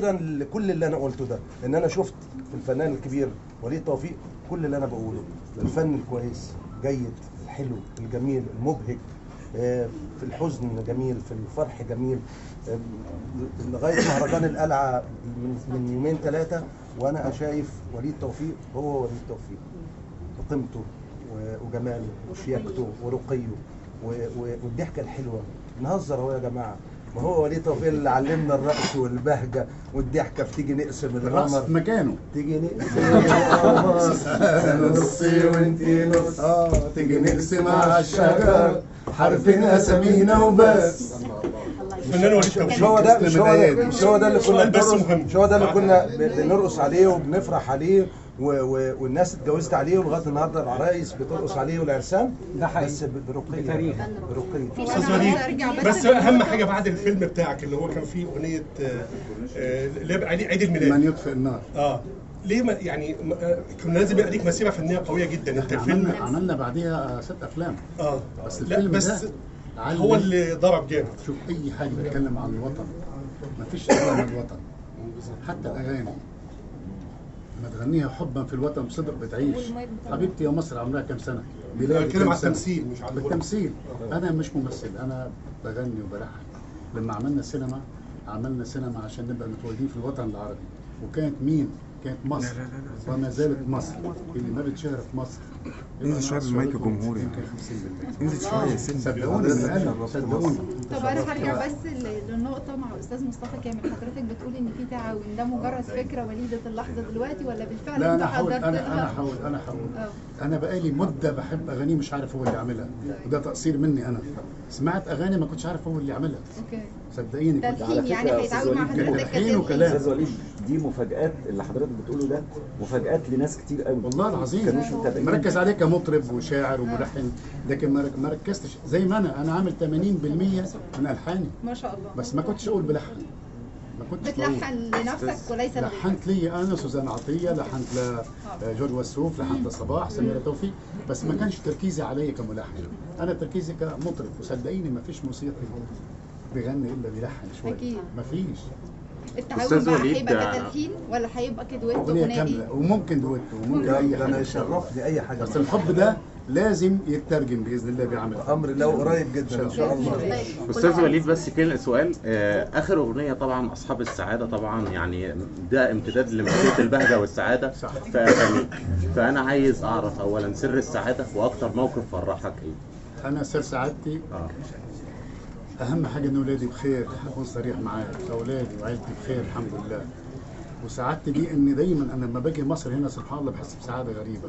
لكل اللي انا قلته ده، ان انا شفت في الفنان الكبير وليد توفيق كل اللي انا بقوله، الفن الكويس جيد، الحلو الجميل المبهج، في الحزن جميل، في الفرح جميل، لغايه مهرجان القلعه من يومين ثلاثه وانا شايف وليد توفيق هو وليد توفيق بقيمته وجماله وشياكته ورقيه والضحكه الحلوه. نهزر اهو يا جماعه، ما هو وليد توفيق اللي علمنا الرقص والبهجه والضحكه. فتيجي نقسم الرقص في مكانه، تيجي نقسم نصي وانتي نص، تيجي نقسم على الشجر حرفين اسامينا وبس. الفنان وليد توفيق مش هو ده اللي كنا مش هو ده اللي كنا بنرقص عليه وبنفرح عليه والناس اتجوزت عليه ولغايه النهارده العرايس بترقص عليه والعرسان، ده حقيقي بس برقيه استاذ وليد. بس اهم حاجه بعد الفيلم بتاعك اللي هو كان فيه اغنيه اللي هي عيد الميلاد من يطفئ النار، ليه يعني كان لازم يبقى ليك مسيره فنيه قويه جدا. انت الفيلم عملنا بعديها 6 أفلام. بس لا الفيلم بس ده هو اللي ضرب جامد. شوف اي حاجه بتتكلم عن الوطن مفيش اغلى من الوطن. حتى الاغاني ما تغنيها حبا في الوطن بصدق بتعيش. حبيبتي يا مصر عمرها كام سنه؟ بتكلم على التمثيل مش على بالتمثيل. انا مش ممثل، انا بغني وبلحن. لما عملنا سينما عملنا سينما عشان نبقى متواجدين في الوطن العربي، وكانت مين؟ كانت مصر وما زالت مصر. اللي ما بتشهر في مصر انزل شويه بالمايك الجمهوري، انزل شويه صدقوني صدقوني. طب انا هرجع بس للنقطه مع استاذ مصطفى كامل. حضرتك بتقول ان في تعاون، ده مجرد فكره وليده اللحظه دلوقتي ولا بالفعل لا انت انا حضرت هحاول انا بقالي مده بحب اغاني مش عارف هو اللي عاملها، وده تقصير مني. انا سمعت اغاني ما كنتش عارف هو اللي عاملها. اوكي صدقيني. تلحين يعني هيتعاون مع حضرتك تلحين وكلام. استاذ وليد دي مفاجآت اللي حضرتك بتقوله ده، مفاجآت لناس كتير قوي والله العظيم. كانوش متابعين. مركز عليه كمطرب وشاعر وملحن، لكن ما ركزتش زي ما انا عامل 80% من الحاني ما شاء الله. بس ما كنتش اقول بلحن، ما كنتش بتلحن لنفسك وليس لحنت لي انا سوزان عطيه، لحنت لجورج وسوف، لحنت لصباح سميره توفيق، بس ما كانش تركيزي عليا كملحن. انا تركيزي كمطرب، وصدقيني ما فيش موسيقي بيغني الا بيلحن شويه. اكيد ما فيش. التعاون بقى هيبقى كتلحين ولا هيبقى كدويتو اغنيه وممكن دويتو وممكن اي حاجه. انا يشرفني اي حاجه، بس الحب ده لازم يترجم باذن الله بعمل امر الله قريب جدا ان شاء الله. استاذ وليد بس كده سؤال، اخر اغنيه طبعا اصحاب السعاده، طبعا يعني ده امتداد لمسيره البهجه والسعاده في اغانيك، فانا عايز اعرف اولا سر السعاده واكتر موقف فرحك ايه؟ انا سر سعادتي اهم حاجه ان اولادي بخير. اكون صريح معاك، اولادي وعيلتي بخير الحمد لله. وسعادتي دي ان دايما انا لما باجي مصر هنا سبحان الله بحس بسعاده غريبه.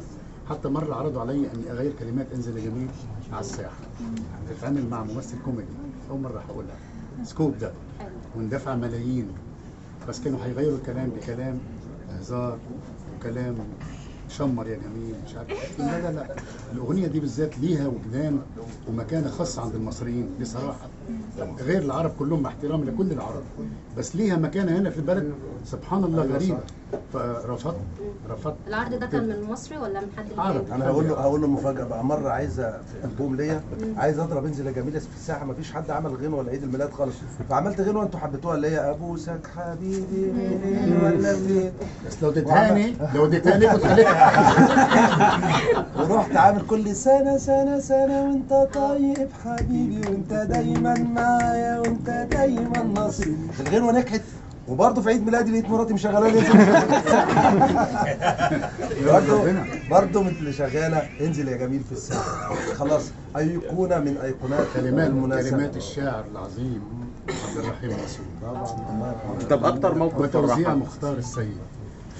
حتى مره عرضوا عليا اني اغير كلمات انزل يا جميل على الساحه تتعامل مع ممثل كوميدي، اول مره هقولها سكوب ده، وندفع ملايين، بس كانوا هيغيروا الكلام بكلام هزار وكلام شمر يا جميل مش عارف. لا الاغنيه دي بالذات ليها وجدان ومكانه خاصه عند المصريين بصراحه، غير العرب كلهم مع احترامي لكل العرب، بس ليها مكانه هنا في البلد سبحان الله غريبه. فرفضت. العرض ده كان من مصري ولا من حد عربي؟ انا هقول له مفاجاه بقى. مره عايزه في البوم ليا، عايز اضرب انزل يا جميل في الساحه، ما فيش حد عمل غنوه ولا عيد الميلاد خالص، فعملت غنوه انتوا حبيتوها اللي هي ابوسك حبيبي منين ولا فين. بس لو اديتهاني كنت عليها. ورحت عامل كل سنه وانت طيب حبيبي وانت دايما معايا وانت دايما ناصر. الغنوه نجحت، وبرضه في عيد ميلادي لقيت مراتي مشغله لي برضه مثل اللي شغاله انزل يا جميل في الساحه. خلاص ايقونه من ايقونات كلمات الشاعر العظيم عبد الرحيم مسعود. طب اكتر موقف وتوزيع مختار السيد.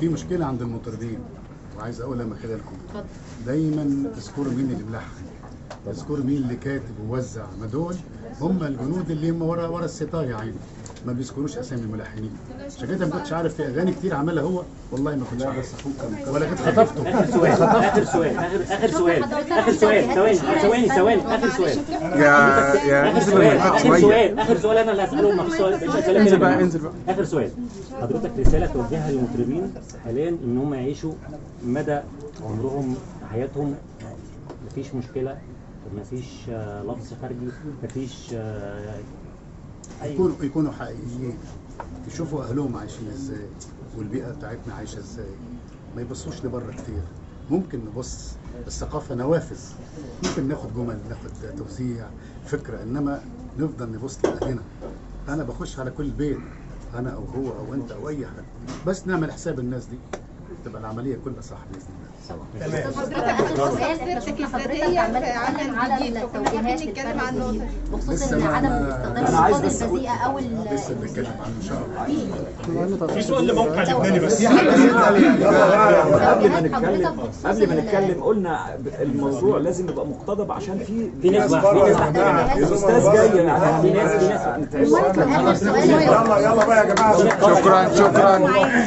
في مشكله عند المطربين وعايز اقولها من خلالكم، دايما تذكروا مين اللي ملحن، تذكروا مين اللي كاتب ووزع. ما دول هم الجنود اللي هم ورا الستار يا عيني، ما بيذكروش اسامي الملحنين. عشان كده ما كنتش عارف في اغاني كتير عملها هو، والله ما كنتش عارف. ولا كنت خطفته. اخر سؤال اخر سؤال اخر سؤال اخر سؤال انا اللي هساله. ما فيش سؤال. انزل بقى اخر سؤال. حضرتك رساله توجهها للمطربين حاليا ان هم يعيشوا مدى عمرهم حياتهم مفيش مشكله، مفيش لفظ خارجي، مفيش يكونوا حقيقيين. يشوفوا اهلهم عايشين ازاي والبيئه بتاعتنا عايشه ازاي، ما يبصوش لبره كتير. ممكن نبص الثقافه نوافذ، ممكن ناخد جمل، ناخد توزيع فكره، انما نفضل نبص لاهلنا. انا بخش على كل بيت، انا او هو او انت او اي حد، بس نعمل حساب الناس دي تبقى العمليه كلها صح باذن الله. حضرتك الذاتيه على التوجيهات نتكلم عن النقطه بخصوص ان عدم استخدام الالفاظ البذيئه او لسه بنتكلم عنه ان شاء الله. في سؤال لموقع لبناني بس قبل ما نتكلم قلنا الموضوع لازم يبقى مقتضب عشان في ناس الاستاذ جاي في ناس يلا بقى يا جماعه،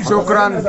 شكرا.